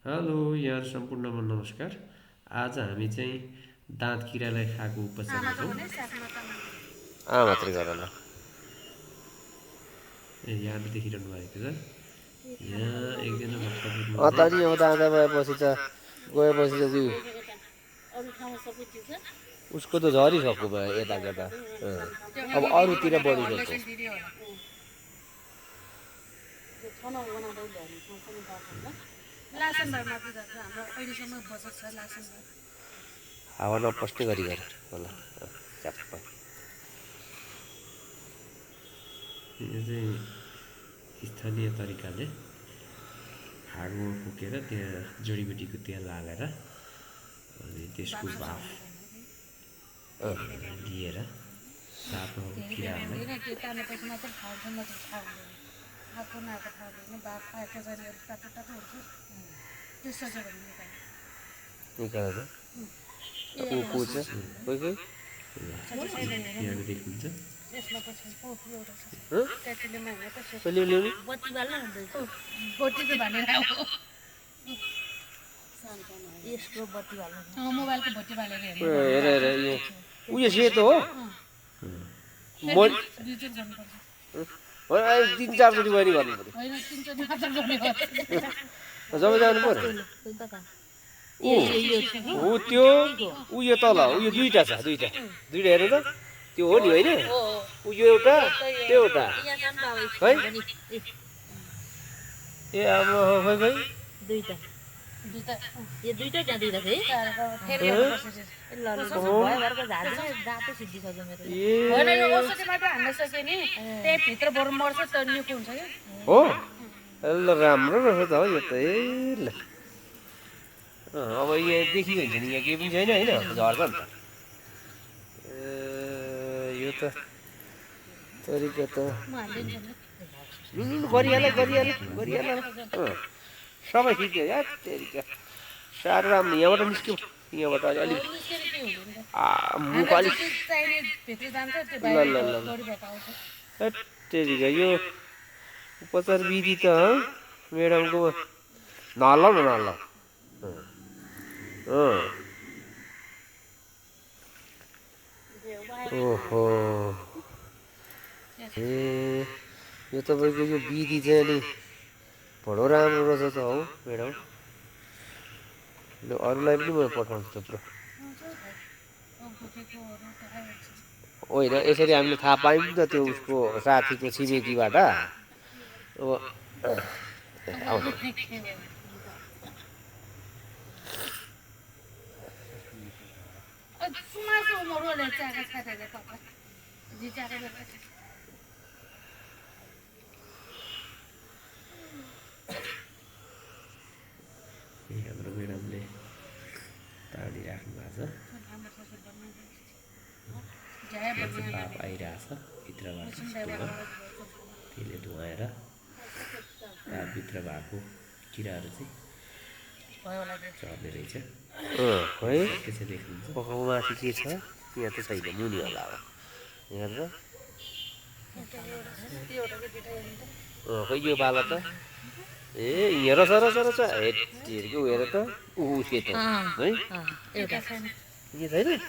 Hello यहाँ सम्पूर्णमा नमस्कार। आज हामी चाहिँ दाँत किरालाई खाएको उपचार हेरौँ। मात्रै गर ल। ए यहाँ देखिरहनु भएको छ। यहाँ एकजना भक्तपुरमा चाहिँ नि अब दाँदा भएपछि त गएपछि त त्यो उसको त झरिसक्यो भयो यता यता। अब अरूतिर बढिसक्यो। हावा नपस्ने गरी गर होला च्याप्प। यो चाहिँ स्थानीय तरिकाले हाँगो फुकेर त्यहाँ जडीबुटीको तेल हालेर अनि त्यसको भाफ लिएर तातो किराहरूलाई निकालेर ऊ कुछ कोही कोही यहाँ देख्नुहुन्छ। कहिले ल्याउने हेर हेर यो उयो सेतो हो। तिन चारचोटि गएर गर्नु पऱ्यो जब जानु पऱ्यो। ऊ त्यो उयो तल उयो दुईवटा छ दुईवटा हेर्नु त त्यो हो नि होइन उयो एउटा त्यो एउटा है ए अब खै खै हो ल राम्रो रहेछ त हो यो त ए ल अब यहाँदेखि हुन्छ नि यहाँ केही पनि छैन होइन झर्छ नि त। यो त तरिका त गरिहाल सबै खिच्यो या तरिका साह्रो राम्रो यहाँबाट निस्क्यो यहाँबाट अलिक मुख अलिक ल ल ल तरिका यो उपचार विधि त म्याडमको नहल्लाउ न नहल्लाउ। ओहो ए यो तपाईँको यो विधि चाहिँ अलि बडो राम्रो रहेछ त हौ म्याडम। अरूलाई पनि म पठाउँछु थुप्रो होइन यसरी हामीले थाहा पायौँ नि त त्यो उसको साथीको छिमेकीबाट। अब आउनु हाम्रो म्याडमले ताडी राख्नु भएको छ। भाप आइरहेछ भित्रबाट त्यसले धुवाएर भित्र भएको किराहरू चाहिँ झर्ने रहेछ। है के चाहिँ देख्नुहुन्छ माथि के छ यहाँ त छैन मुनि होला अब हेरेर खै यो बाला त ए यहाँ रहेछ हेरेको हेर त ऊ सेतो है यहाँ छैन यहाँ रहेछ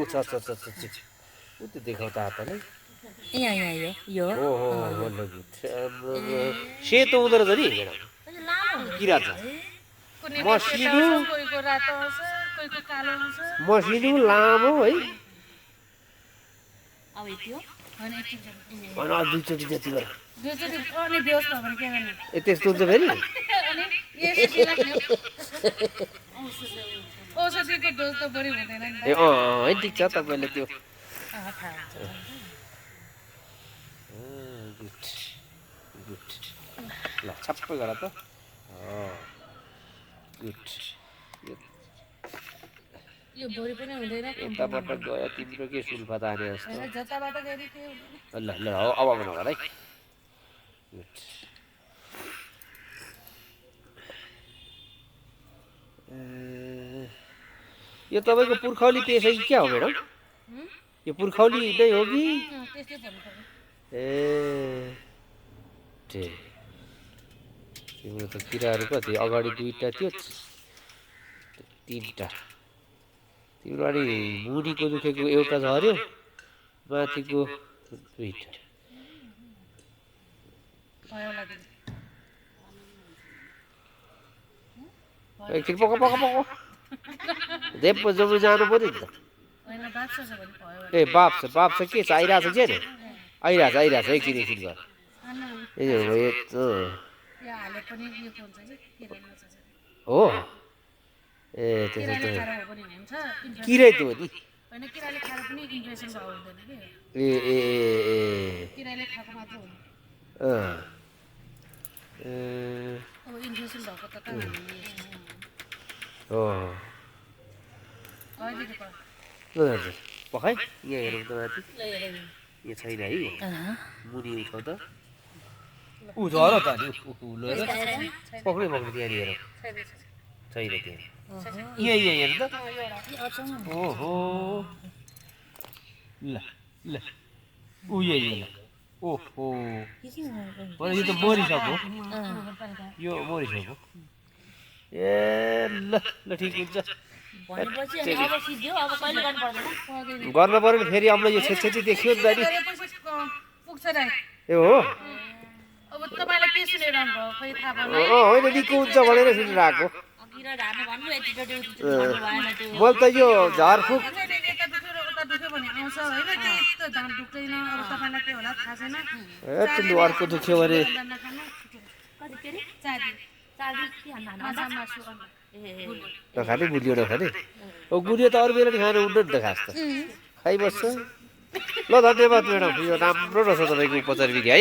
छ ऊ त्यो देखाउ त हातले सेतो हुँदो रहेछ नि किरा छ मसिनो लामो है दुईचोटि जति गर ए त्यस्तो हुन्छ फेरि ए है ठिक छ तपाईँले त्यो गुड ल छप्पै गर त गुड यताबाट गयो तिम्रो के सुल्फा ताने जस्तो ल ल अब नगर है गुड। यो तपाईँको पुर्खौली त्यसै क्या हो म्याडम यो पुर्खौली नै हो कि ए हेटे तिम्रो त किराहरू कति अगाडि 2टा थियो 3टा तिम्रो अनि मुनिको दुखेको एउटा झर्यो माथिको 2टा एकछिन पक पक पक देव जम्मै जानु पर्यो नि त ए बाप छ के छ आइरहेछ के नि आइरहेछ एकछिन गर ए हो ए त्यसो त किरै त हो नि ए ए ए हो पखाइ यहाँ हेरौँ त माथि यहाँ छैन है मुनि उठाउ त ऊ झर त नि पक्रै त्यहाँ हेरौँ छैन त्यहाँ यहाँ हेर्नु त ओहो ल ल ऊ यही ओहो यो त मरिसक्यो यो मरिसक्यो ए ल ल ठिक हुन्छ गर्न पर्यो नि फेरि अब यो छेछेची देखियो नि त नि ए हो होइन निको हुन्छ भनेर सुनेर आएको मैले त यो झारफुक अर्को दुख्यो भने नखाने गुलियो नखाने गुलियो त अरू बेला नि खानु हुन्न नि त खास त खाइबस्छ ल धन्यवाद म्याडम यो राम्रो रहेछ तपाईँको उपचार विधि है